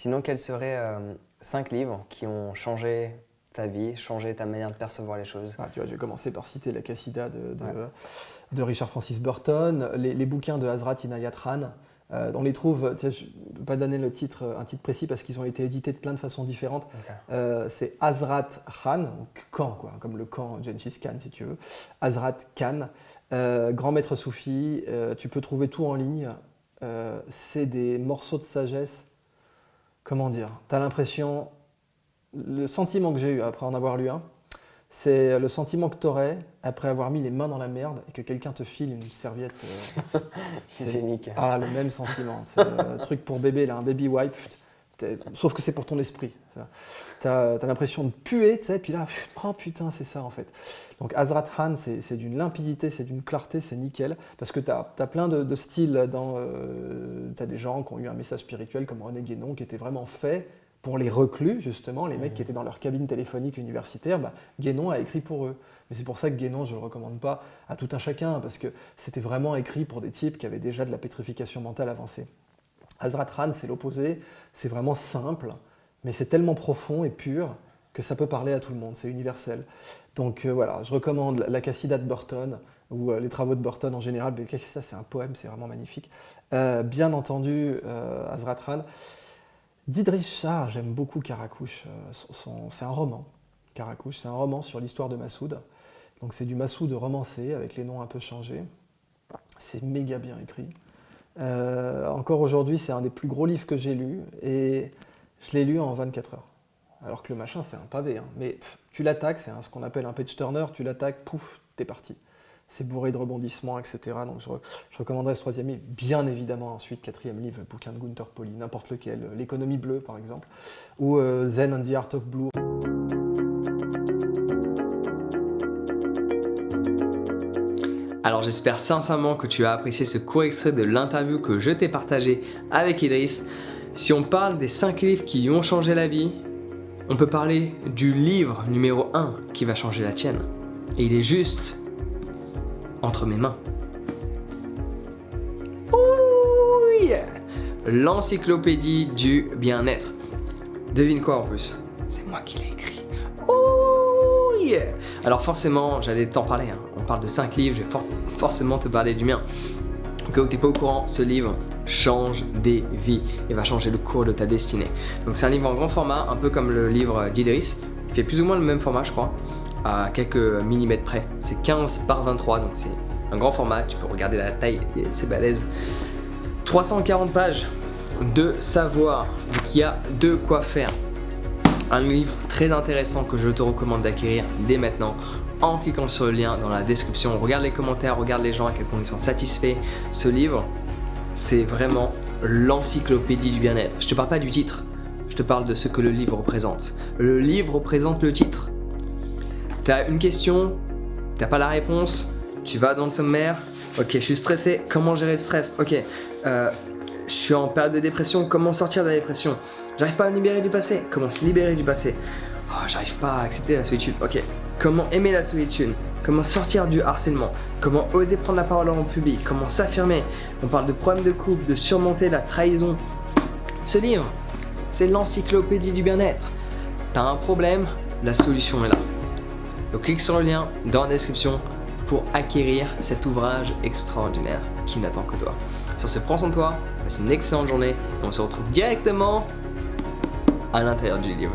Sinon, quels seraient 5 livres qui ont changé ta vie, changé ta manière de percevoir les choses? Tu vois, je vais commencer par citer La Cassida de Richard Francis Burton, les bouquins de Hazrat Inayat Khan. On les trouve, je ne peux pas donner un titre précis parce qu'ils ont été édités de plein de façons différentes. Okay. C'est Hazrat Khan, donc Khan, quoi, comme le Khan Gengis Khan si tu veux. Hazrat Khan, grand maître soufi, tu peux trouver tout en ligne. C'est des morceaux de sagesse, comment dire, tu as l'impression, le sentiment que j'ai eu après en avoir lu un, c'est le sentiment que tu aurais après avoir mis les mains dans la merde et que quelqu'un te file une serviette. Hygiénique. Le même sentiment. C'est un truc pour bébé, là, un baby wipe. Sauf que c'est pour ton esprit. Tu as l'impression de puer, tu sais, puis là, oh putain, c'est ça en fait. Donc Hazrat Khan, c'est d'une limpidité, c'est d'une clarté, c'est nickel. Parce que tu as plein de styles. Tu as des gens qui ont eu un message spirituel comme René Guénon qui était vraiment fait pour les reclus, justement, les mecs qui étaient dans leur cabine téléphonique universitaire, Guénon a écrit pour eux. Mais c'est pour ça que Guénon, je ne le recommande pas à tout un chacun, parce que c'était vraiment écrit pour des types qui avaient déjà de la pétrification mentale avancée. Hazrat Khan, c'est l'opposé, c'est vraiment simple, mais c'est tellement profond et pur que ça peut parler à tout le monde, c'est universel. Donc voilà, je recommande La Cassida de Burton, ou les travaux de Burton en général, mais ça c'est un poème, c'est vraiment magnifique. Bien entendu, Hazrat Khan. D'Idriss Shah, j'aime beaucoup Karakouche, c'est un roman. Karakouche, c'est un roman sur l'histoire de Massoud. Donc c'est du Massoud romancé, avec les noms un peu changés. C'est méga bien écrit. Encore aujourd'hui, c'est un des plus gros livres que j'ai lu, et je l'ai lu en 24 heures. Alors que le machin, c'est un pavé, hein. Mais tu l'attaques, c'est ce qu'on appelle un page turner, tu l'attaques, pouf, t'es parti. C'est bourré de rebondissements, etc. Donc je recommanderais ce 3e livre. Bien évidemment, ensuite, 4e livre, le bouquin de Gunther Pauli, n'importe lequel, L'économie bleue, par exemple, ou Zen and the Art of Blue. Alors j'espère sincèrement que tu as apprécié ce court extrait de l'interview que je t'ai partagé avec Idriss. Si on parle des 5 livres qui lui ont changé la vie, on peut parler du livre numéro 1 qui va changer la tienne. Et il est juste entre mes mains. Ouh yeah! L'encyclopédie du bien-être. Devine quoi en plus? C'est moi qui l'ai écrit. Ouh yeah! Alors forcément, j'allais t'en parler. On parle de 5 livres, je vais forcément te parler du mien. Au cas où tu n'es pas au courant, ce livre change des vies et va changer le cours de ta destinée. Donc c'est un livre en grand format, un peu comme le livre d'Idriss. Il fait plus ou moins le même format, je crois, à quelques millimètres près. C'est 15 par 23, donc c'est un grand format. Tu peux regarder la taille, c'est balèze. 340 pages de savoir, donc il y a de quoi faire. Un livre très intéressant que je te recommande d'acquérir dès maintenant en cliquant sur le lien dans la description. Regarde les commentaires, regarde les gens à quel point ils sont satisfaits. Ce livre, c'est vraiment l'encyclopédie du bien-être. Je te parle pas du titre, je te parle de ce que le livre représente. Le livre représente le titre. Tu as une question, tu n'as pas la réponse, tu vas dans le sommaire. Ok, je suis stressé, comment gérer le stress? Ok, je suis en période de dépression, comment sortir de la dépression? J'arrive pas à me libérer du passé, comment se libérer du passé? Oh, j'arrive pas à accepter la solitude. Ok, comment aimer la solitude? Comment sortir du harcèlement? Comment oser prendre la parole en public? Comment s'affirmer? On parle de problèmes de couple, de surmonter la trahison. Ce livre, c'est l'encyclopédie du bien-être. T'as un problème, la solution est là. Donc clique sur le lien dans la description pour acquérir cet ouvrage extraordinaire qui n'attend que toi. Sur ce, prends soin de toi, passe une excellente journée et on se retrouve directement à l'intérieur du livre.